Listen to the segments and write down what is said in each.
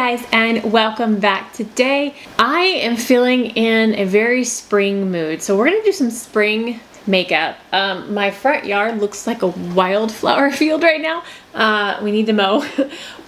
guys, and welcome back. Today I am feeling in a very spring mood, so we're gonna do some spring makeup. My front yard looks like a wildflower field right now. We need to mow.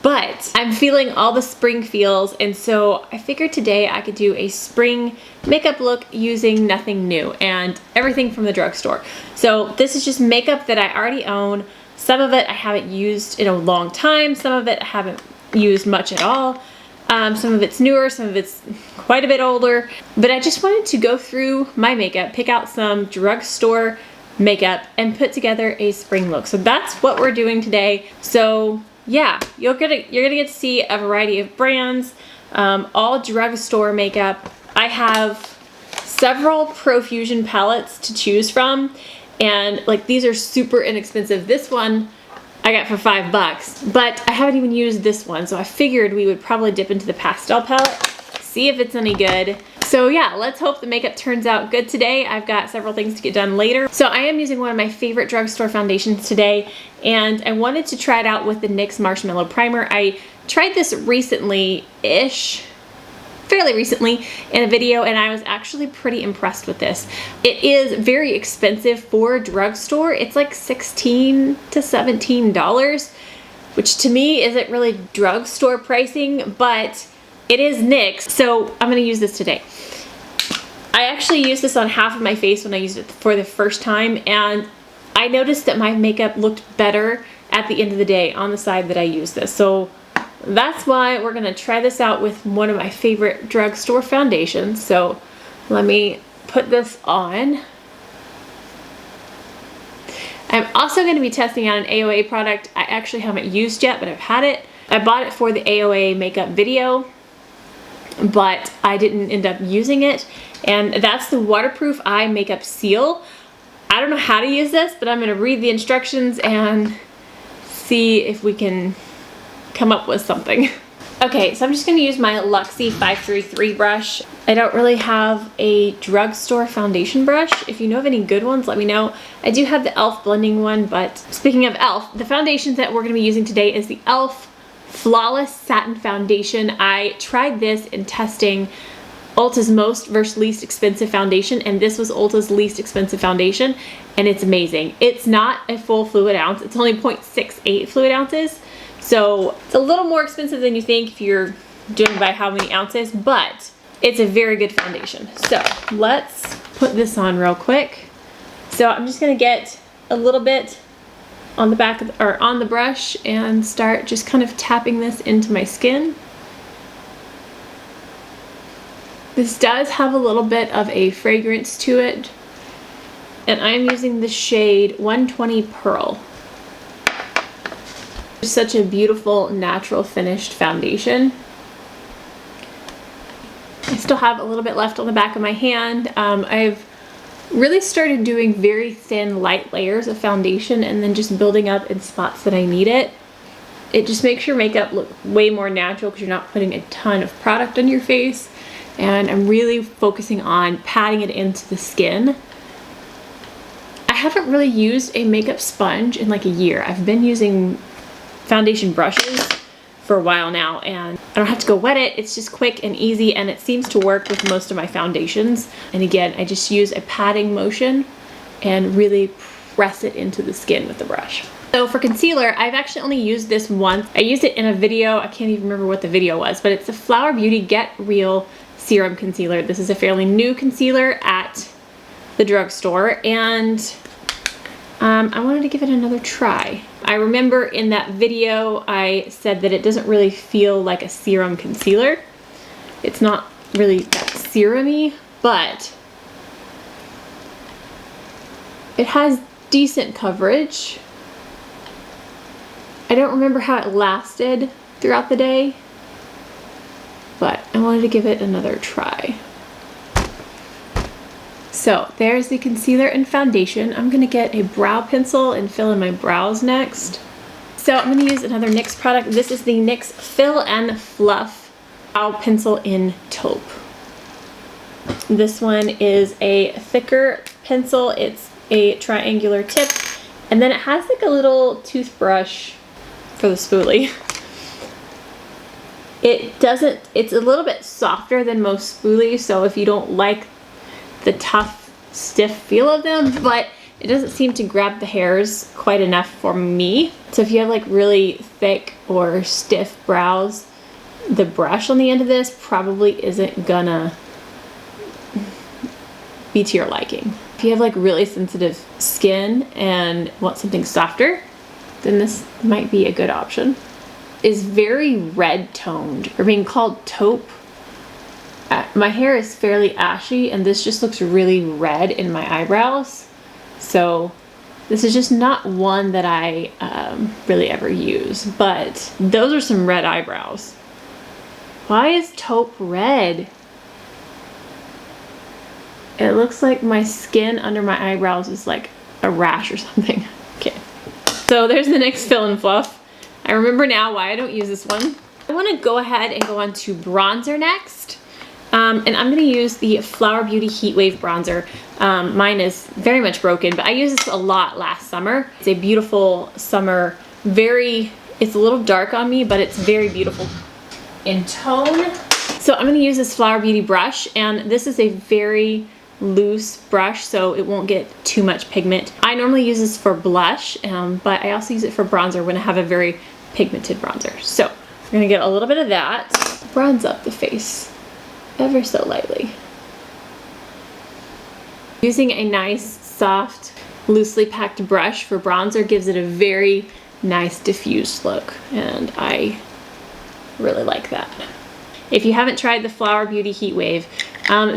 But I'm feeling all the spring feels, and so I figured today I could do a spring makeup look using nothing new and everything from the drugstore. So this is just makeup that I already own. Some of it I haven't used in a long time, some of it I haven't used much at all. Some of it's newer, some of it's quite a bit older, but I just wanted to go through my makeup, pick out some drugstore makeup, and put together a spring look. So that's what we're doing today. So yeah, you're gonna get to see a variety of brands, all drugstore makeup. I have several Profusion palettes to choose from, and like these are super inexpensive. This one I got for $5, but I haven't even used this one, so I figured we would probably dip into the pastel palette, see if it's any good. So yeah, let's hope the makeup turns out good today. I've got several things to get done later. So I am using one of my favorite drugstore foundations today, and I wanted to try it out with the NYX Marshmellow Primer. I tried this recently-ish, fairly recently, in a video, and I was actually pretty impressed with this. It is very expensive for drugstore. It's like $16 to $17, which to me isn't really drugstore pricing, but it is NYX, so I'm gonna use this today. I actually used this on half of my face when I used it for the first time, and I noticed that my makeup looked better at the end of the day on the side that I used this. So that's why we're gonna try this out with one of my favorite drugstore foundations. So let me put this on. I'm also gonna be testing out an AOA product I actually haven't used yet, but I've had it. I bought it for the AOA makeup video, but I didn't end up using it. And that's the Waterproof Eye Makeup Seal. I don't know how to use this, but I'm gonna read the instructions and see if we can come up with something. Okay, so I'm just gonna use my Luxie 533 brush. I don't really have a drugstore foundation brush. If you know of any good ones, let me know. I do have the E.L.F blending one, but speaking of E.L.F, the foundations that we're gonna be using today is the E.L.F Flawless Satin Foundation. I tried this in testing Ulta's most versus least expensive foundation, and this was Ulta's least expensive foundation, and it's amazing. It's not a full fluid ounce, it's only 0.68 fluid ounces. So it's a little more expensive than you think if you're doing by how many ounces, but it's a very good foundation. So let's put this on real quick. So I'm just gonna get a little bit on the back of or on the brush and start just kind of tapping this into my skin. This does have a little bit of a fragrance to it, and I'm using the shade 120 Pearl. Such a beautiful natural finished foundation. I still have a little bit left on the back of my hand. I've really started doing very thin light layers of foundation and then just building up in spots that I need it. It just makes your makeup look way more natural because you're not putting a ton of product on your face, and I'm really focusing on patting it into the skin. I haven't really used a makeup sponge in like a year. I've been using foundation brushes for a while now, and I don't have to go wet it. It's just quick and easy, and it seems to work with most of my foundations. And again, I just use a patting motion and really press it into the skin with the brush. So for concealer, I've actually only used this once. I used it in a video. I can't even remember what the video was, but it's the Flower Beauty Get Real Serum Concealer. This is a fairly new concealer at the drugstore, and I wanted to give it another try. I remember in that video I said that it doesn't really feel like a serum concealer. It's not really that serum-y, but it has decent coverage. I don't remember how it lasted throughout the day, but I wanted to give it another try. So there's the concealer and foundation. I'm gonna get a brow pencil and fill in my brows next. So I'm gonna use another NYX product. This is the NYX Fill and Fluff Brow Pencil in Taupe. This one is a thicker pencil. It's a triangular tip, and then it has like a little toothbrush for the spoolie. it's a little bit softer than most spoolies, so if you don't like the tough, stiff feel of them, but it doesn't seem to grab the hairs quite enough for me. So if you have like really thick or stiff brows, the brush on the end of this probably isn't gonna be to your liking. If you have like really sensitive skin and want something softer, then this might be a good option. Is very red toned, or being called taupe. My hair is fairly ashy and this just looks really red in my eyebrows. So this is just not one that I really ever use, but those are some red eyebrows. Why is taupe red? It looks like my skin under my eyebrows is like a rash or something. Okay, so there's the NYX Fill and Fluff. I remember now why I don't use this one. I want to go ahead and go on to bronzer next. And I'm going to use the Flower Beauty Heatwave bronzer. Mine is very much broken, but I used this a lot last summer. It's a beautiful summer, it's a little dark on me, but it's very beautiful in tone. So I'm going to use this Flower Beauty brush, and this is a very loose brush, so it won't get too much pigment. I normally use this for blush, but I also use it for bronzer when I have a very pigmented bronzer. So I'm going to get a little bit of that, bronze up the face ever so lightly. Using a nice, soft, loosely packed brush for bronzer gives it a very nice diffused look, and I really like that. If you haven't tried the Flower Beauty Heatwave,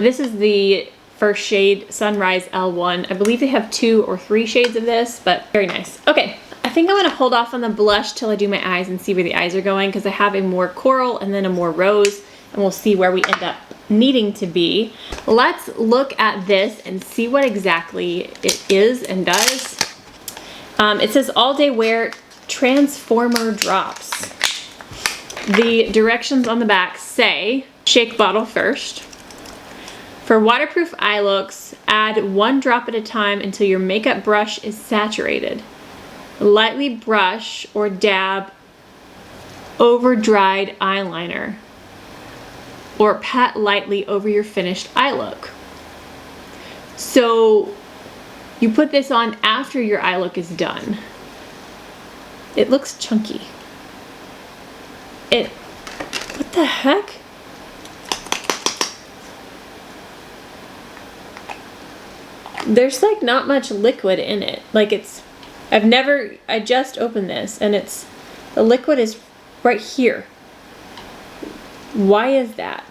this is the first shade, Sunrise L1. I believe they have 2 or 3 shades of this, but very nice. Okay, I think I'm gonna hold off on the blush till I do my eyes and see where the eyes are going, because I have a more coral and then a more rose, and we'll see where we end up needing to be. Let's look at this and see what exactly it is and does. It says all day wear transformer drops. The directions on the back say, shake bottle first. For waterproof eye looks, add 1 drop at a time until your makeup brush is saturated. Lightly brush or dab over dried eyeliner, or pat lightly over your finished eye look. So you put this on after your eye look is done. It looks chunky. What the heck? There's like not much liquid in it. Like I just opened this and the liquid is right here. Why is that?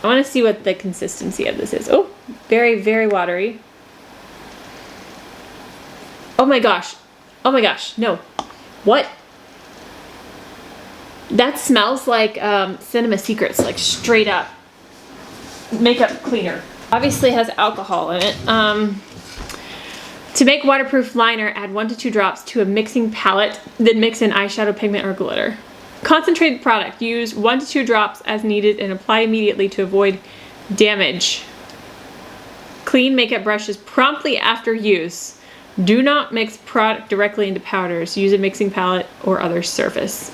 I want to see what the consistency of this is. Oh, very, very watery. Oh my gosh. Oh my gosh. No. What? That smells like Cinema Secrets, like straight up makeup cleaner. Obviously has alcohol in it. To make waterproof liner, add 1 to 2 drops to a mixing palette, then mix in eyeshadow pigment or glitter. Concentrated product. Use 1 to 2 drops as needed and apply immediately to avoid damage. Clean makeup brushes promptly after use. Do not mix product directly into powders. Use a mixing palette or other surface.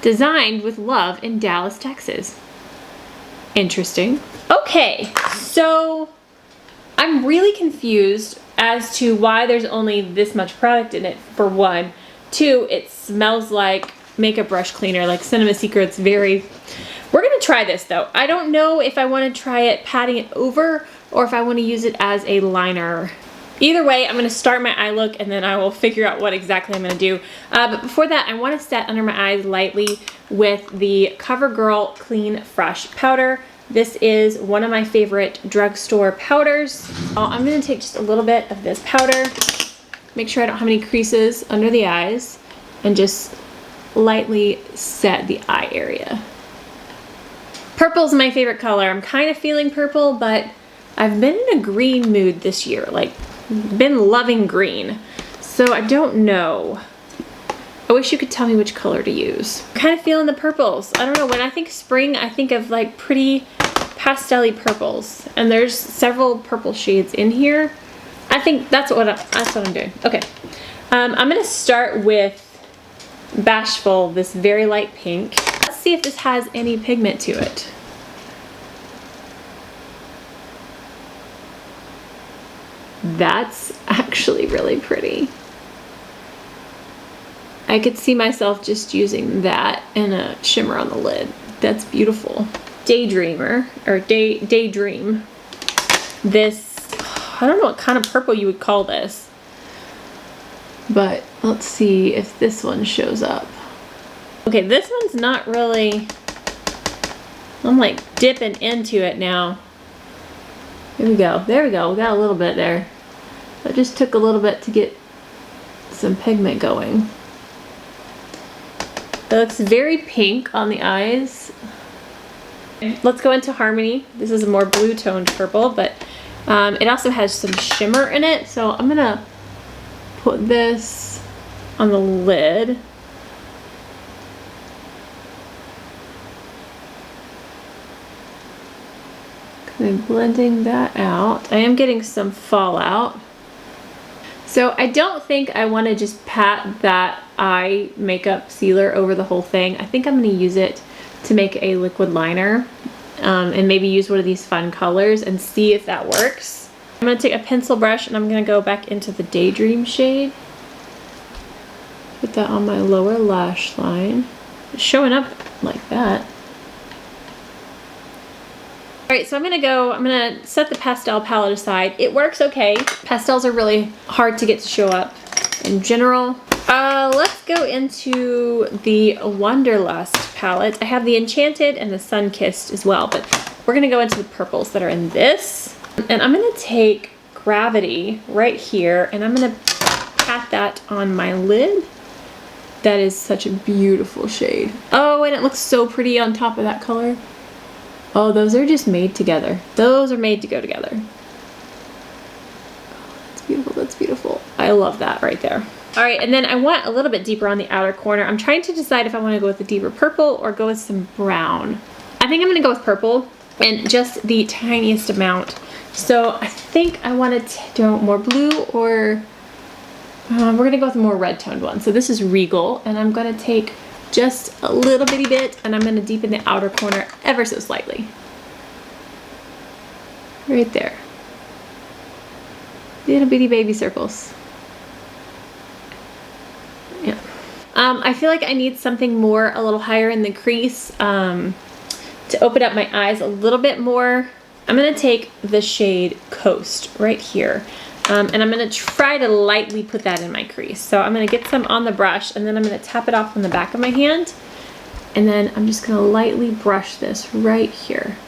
Designed with love in Dallas, Texas. Interesting. Okay, so I'm really confused as to why there's only this much product in it, for 1. 2, it smells like makeup brush cleaner, like Cinema Secrets. We're gonna try this though. I don't know if I want to try it patting it over or if I want to use it as a liner. Either way, I'm going to start my eye look and then I will figure out what exactly I'm going to do. But before that, I want to set under my eyes lightly with the CoverGirl Clean Fresh Powder. This is one of my favorite drugstore powders. I'm going to take just a little bit of this powder, make sure I don't have any creases under the eyes, and just lightly set the eye area. Purple is my favorite color. I'm kind of feeling purple, but I've been in a green mood this year, like been loving green. So I don't know. I wish you could tell me which color to use. I'm kind of feeling the purples. I don't know, when I think spring, I think of like pretty pastel-y purples, and there's several purple shades in here. I think that's what I'm doing. Okay, I'm gonna start with Bashful, this very light pink. Let's see if this has any pigment to it. That's actually really pretty. I could see myself just using that and a shimmer on the lid. That's beautiful. Daydreamer, or Daydream. This, I don't know what kind of purple you would call this, but let's see if this one shows up. Okay, this one's not really, I'm like dipping into it now. Here we go, there we go, we got a little bit there. It just took a little bit to get some pigment going. It looks very pink on the eyes. Let's go into Harmony. This is a more blue toned purple, but it also has some shimmer in it. So I'm gonna put this on the lid. Kind of blending that out. I am getting some fallout. So I don't think I want to just pat that eye makeup sealer over the whole thing. I think I'm going to use it to make a liquid liner and maybe use one of these fun colors and see if that works. I'm going to take a pencil brush and I'm going to go back into the Daydream shade. Put that on my lower lash line. It's showing up like that. Alright, so I'm gonna set the pastel palette aside. It works okay. Pastels are really hard to get to show up in general. Let's go into the Wanderlust palette. I have the Enchanted and the Sun-Kissed as well, but we're gonna go into the purples that are in this. And I'm gonna take Gravity right here and I'm gonna pat that on my lid. That is such a beautiful shade. Oh, and it looks so pretty on top of that color. Oh, those are just made together. Those are made to go together. Oh, that's beautiful, that's beautiful. I love that right there. All right, and then I want a little bit deeper on the outer corner. I'm trying to decide if I want to go with a deeper purple or go with some brown. I think I'm gonna go with purple and just the tiniest amount. So I think I want to do more blue or we're gonna go with a more red toned one. So this is Regal and I'm gonna take just a little bitty bit and I'm going to deepen the outer corner ever so slightly. Right there. Little bitty baby circles. Yeah. I feel like I need something more a little higher in the crease to open up my eyes a little bit more. I'm going to take the shade Coast right here. And I'm going to try to lightly put that in my crease. So I'm going to get some on the brush and then I'm going to tap it off on the back of my hand. And then I'm just going to lightly brush this right here.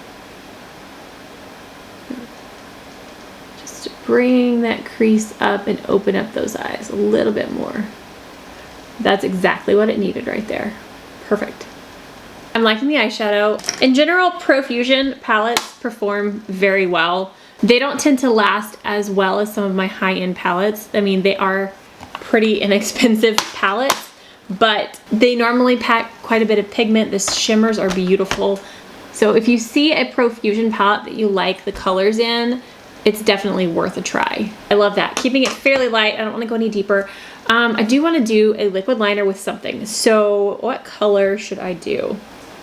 Just to bring that crease up and open up those eyes a little bit more. That's exactly what it needed right there. Perfect. I'm liking the eyeshadow. In general, Profusion palettes perform very well. They don't tend to last as well as some of my high-end palettes. I mean, they are pretty inexpensive palettes, but they normally pack quite a bit of pigment. The shimmers are beautiful. So if you see a Profusion palette that you like the colors in, it's definitely worth a try. I love that. Keeping it fairly light. I don't want to go any deeper. I do want to do a liquid liner with something. So what color should I do?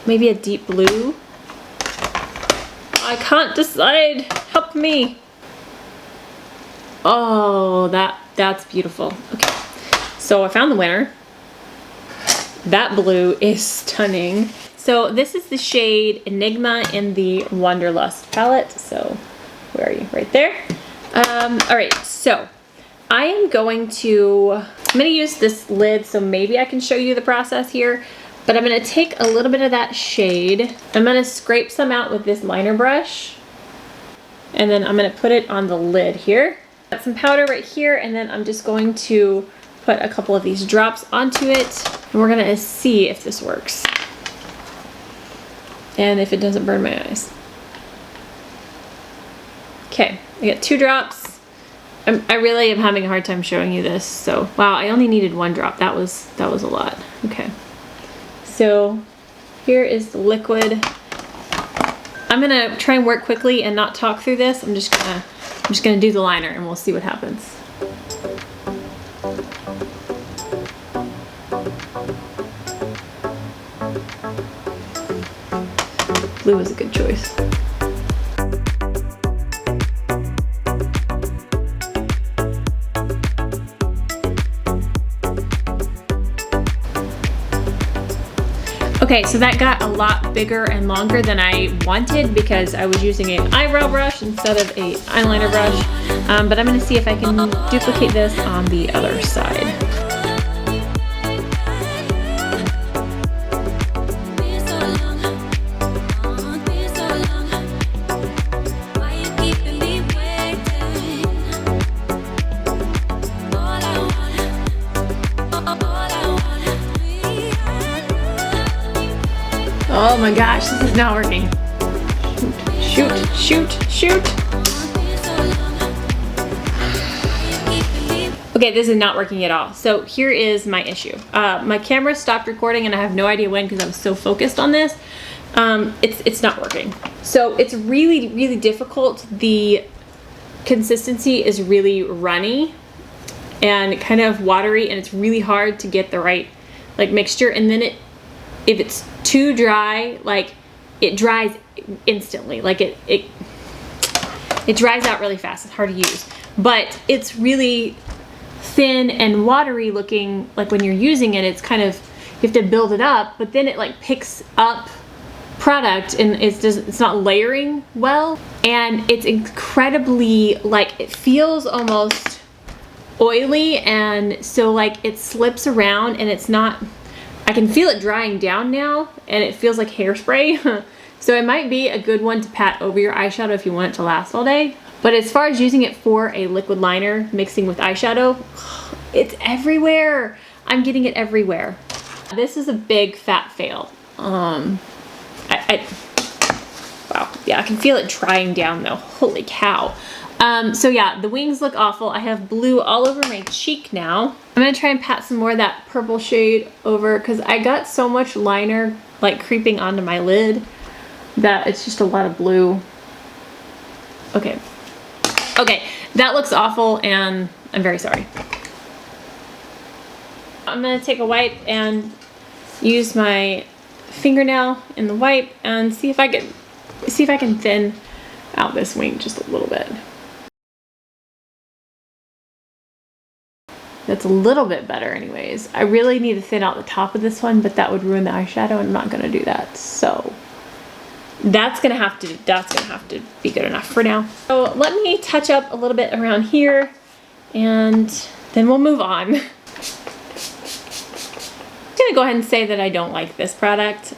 Maybe a deep blue? I can't decide. Help me. Oh, that's beautiful. Okay, so I found the winner. That blue is stunning. So this is the shade Enigma in the Wanderlust palette. So where are you? Right there. All right, so I'm gonna use this lid, so maybe I can show you the process here. But I'm going to take a little bit of that shade. I'm going to scrape some out with this liner brush. And then I'm going to put it on the lid here. Got some powder right here, and then I'm just going to put a couple of these drops onto it. And we're going to see if this works. And if it doesn't burn my eyes. Okay, I got 2 drops. I really am having a hard time showing you this. So, wow, I only needed 1 drop. That was a lot. Okay. So here is the liquid. I'm gonna try and work quickly and not talk through this. I'm just gonna do the liner and we'll see what happens. Blue is a good choice. Okay, so that got a lot bigger and longer than I wanted because I was using an eyebrow brush instead of an eyeliner brush. But I'm gonna see if I can duplicate this on the other side. Oh my gosh, this is not working. Shoot, shoot, shoot, shoot. Okay, this is not working at all. So here is my issue. My camera stopped recording and I have no idea when because I was so focused on this. It's not working. So it's really, really difficult. The consistency is really runny and kind of watery, and it's really hard to get the right like mixture. And then if it's too dry, like it dries instantly. Like it dries out really fast. It's hard to use, but it's really thin and watery looking. Like when you're using it, it's kind of, you have to build it up, but then it like picks up product and it's not layering well, and it's incredibly, like, it feels almost oily, and so like it slips around and it's not, I can feel it drying down now and it feels like hairspray. So it might be a good one to pat over your eyeshadow if you want it to last all day. But as far as using it for a liquid liner mixing with eyeshadow, it's everywhere. I'm getting it everywhere. This is a big fat fail. Wow, yeah, I can feel it drying down though. Holy cow. So yeah, the wings look awful. I have blue all over my cheek now. I'm gonna try and pat some more of that purple shade over because I got so much liner like creeping onto my lid that it's just a lot of blue. Okay. Okay, that looks awful and I'm very sorry. I'm gonna take a wipe and use my fingernail in the wipe and see if I can thin out this wing just a little bit. That's a little bit better anyways. I really need to thin out the top of this one, but that would ruin the eyeshadow and I'm not gonna do that. So that's gonna have to be good enough for now. So let me touch up a little bit around here and then we'll move on. I'm gonna go ahead and say that I don't like this product.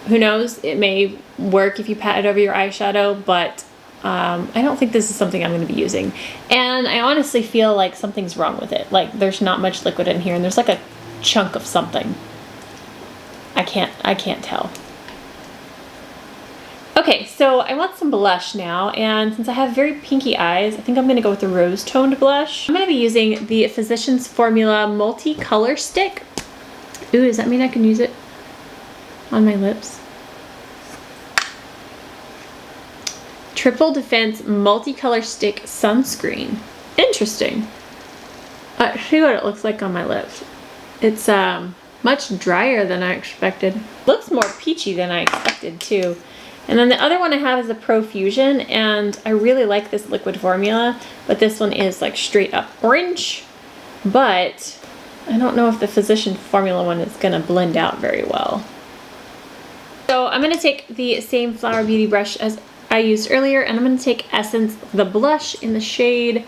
Who knows, it may work if you pat it over your eyeshadow, but I don't think this is something I'm going to be using. And I honestly feel like something's wrong with it. Like there's not much liquid in here and there's like a chunk of something. I can't tell. Okay, so I want some blush now, and since I have very pinky eyes, I think I'm going to go with the rose toned blush. I'm going to be using the Physicians Formula Multi-Color Stick. Ooh, does that mean I can use it on my lips? Triple Defense Multicolor Stick Sunscreen. Interesting. See what it looks like on my lips. It's much drier than I expected. Looks more peachy than I expected too. And then the other one I have is the Profusion, and I really like this liquid formula, but this one is like straight up orange. But I don't know if the Physician Formula one is gonna blend out very well. So I'm gonna take the same Flower Beauty brush as I used earlier, and I'm going to take Essence, the blush in the shade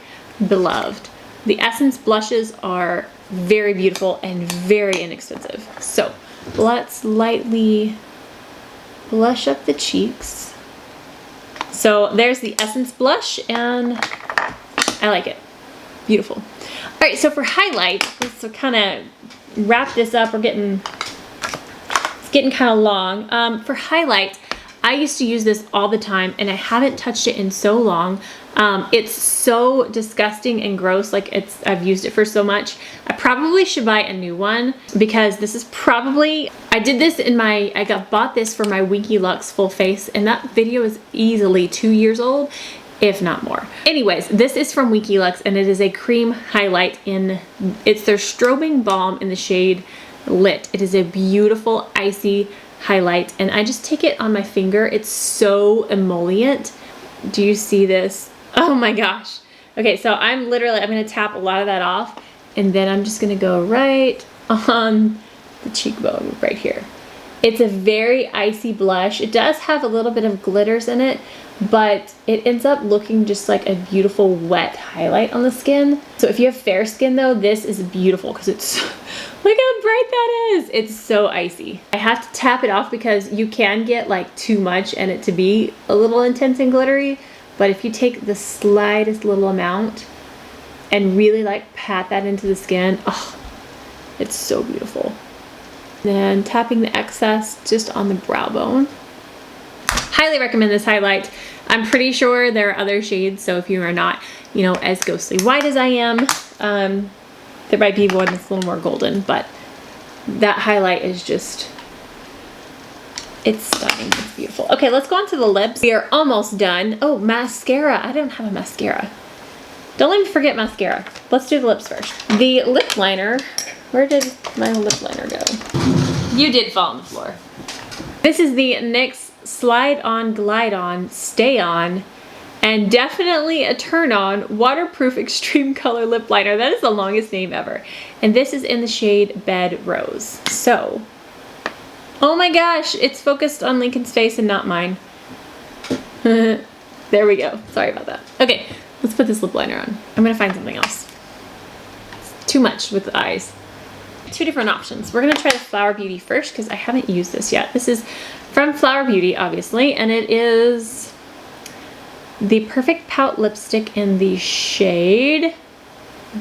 Beloved. The Essence blushes are very beautiful and very inexpensive. So let's lightly blush up the cheeks. So there's the Essence blush, and I like it. Beautiful. All right, so for highlight, let's kind of wrap this up. It's getting kind of long. For highlight, I used to use this all the time and I haven't touched it in so long. It's so disgusting and gross. Like I've used it for so much. I probably should buy a new one because this is probably, I bought this for my Winky Luxe full face, and that video is easily 2 years old, if not more. Anyways, this is from Winky Luxe and it is a cream highlight it's their strobing balm in the shade Lit. It is a beautiful icy highlight, and I just take it on my finger. It's so emollient. Do you see this? Oh my gosh. Okay, so I'm gonna tap a lot of that off, and then I'm just gonna go right on the cheekbone right here. It's a very icy blush. It does have a little bit of glitters in it, but it ends up looking just like a beautiful wet highlight on the skin. So if you have fair skin though, this is beautiful because it's, look how bright that is. It's so icy. I have to tap it off because you can get like too much and it to be a little intense and glittery. But if you take the slightest little amount and really like pat that into the skin, oh, it's so beautiful. Then tapping the excess just on the brow bone. Highly recommend this highlight. I'm pretty sure there are other shades, so if you are not, you know, as ghostly white as I am, there might be one that's a little more golden, but that highlight is just, it's stunning. It's beautiful. Okay, let's go on to the lips. We are almost done. Oh, mascara. I don't have a mascara. Don't let me forget mascara. Let's do the lips first. The lip liner. Where did my lip liner go? You did fall on the floor. This is the NYX Slide On Glide On Stay On, and definitely a turn on waterproof extreme color lip liner. That is the longest name ever. And this is in the shade Bed Rose. So, oh my gosh, it's focused on Lincoln's face and not mine. There we go. Sorry about that. Okay, let's put this lip liner on. I'm gonna find something else. It's too much with the eyes. Two different options. We're gonna try the Flower Beauty first because I haven't used this yet. This is from Flower Beauty, obviously, and it is the Perfect Pout lipstick in the shade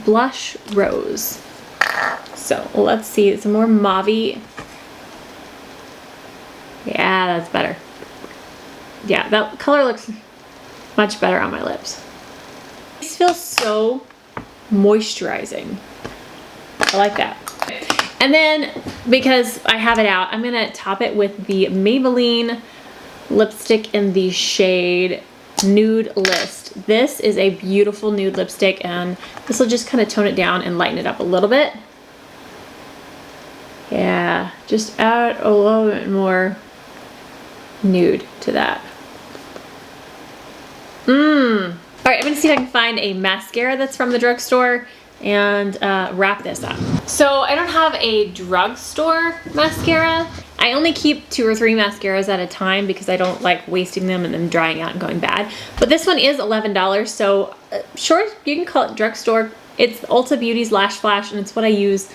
Blush Rose. So let's see, it's a more mauve-y. Yeah, that's better. Yeah, that color looks much better on my lips. This feels so moisturizing. I like that. And then, because I have it out, I'm gonna top it with the Maybelline lipstick in the shade Nude List. This is a beautiful nude lipstick, and this will just kind of tone it down and lighten it up a little bit. Yeah, just add a little bit more nude to that. All right, I'm gonna see if I can find a mascara that's from the drugstore and wrap this up. So I don't have a drugstore mascara. I only keep 2 or 3 mascaras at a time because I don't like wasting them and them drying out and going bad. But this one is $11, so sure, you can call it drugstore. It's Ulta Beauty's Lash Flash, and it's what I use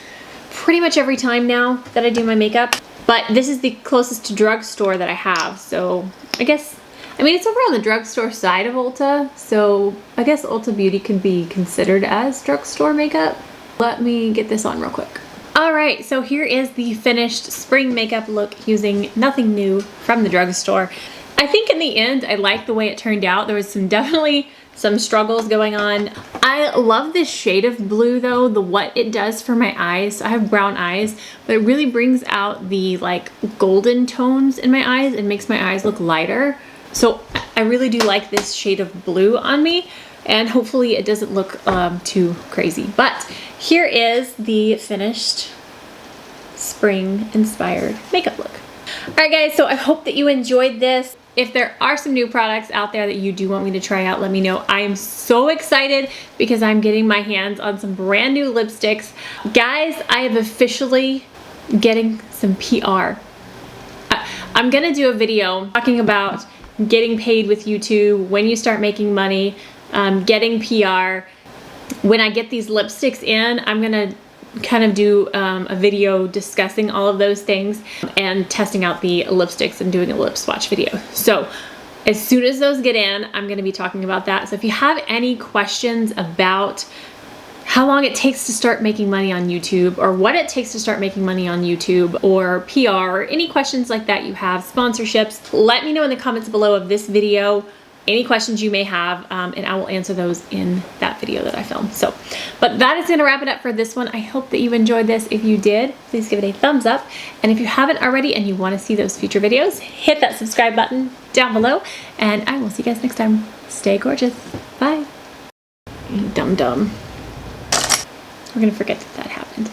pretty much every time now that I do my makeup. But this is the closest to drugstore that I have, so I guess, I mean, it's over on the drugstore side of Ulta, so I guess Ulta Beauty can be considered as drugstore makeup. Let me get this on real quick. All right, so here is the finished spring makeup look using nothing new from the drugstore. I think in the end, I like the way it turned out. There was definitely some struggles going on. I love this shade of blue though, what it does for my eyes. I have brown eyes, but it really brings out the like golden tones in my eyes and makes my eyes look lighter. So I really do like this shade of blue on me, and hopefully it doesn't look too crazy. But here is the finished spring inspired makeup look. All right guys, so I hope that you enjoyed this. If there are some new products out there that you do want me to try out, let me know. I am so excited because I'm getting my hands on some brand new lipsticks. Guys, I am officially getting some PR. I'm gonna do a video talking about getting paid with YouTube, when you start making money, getting PR. When I get these lipsticks in, I'm gonna kind of do a video discussing all of those things and testing out the lipsticks and doing a lip swatch video. So as soon as those get in, I'm gonna be talking about that. So if you have any questions about how long it takes to start making money on YouTube, or what it takes to start making money on YouTube, or PR, or any questions like that you have, sponsorships, let me know in the comments below of this video any questions you may have, and I will answer those in that video that I filmed. So, but that is gonna wrap it up for this one. I hope that you enjoyed this. If you did, please give it a thumbs up. And if you haven't already and you wanna see those future videos, hit that subscribe button down below, and I will see you guys next time. Stay gorgeous. Bye. Dum-dum. We're gonna forget that that happened.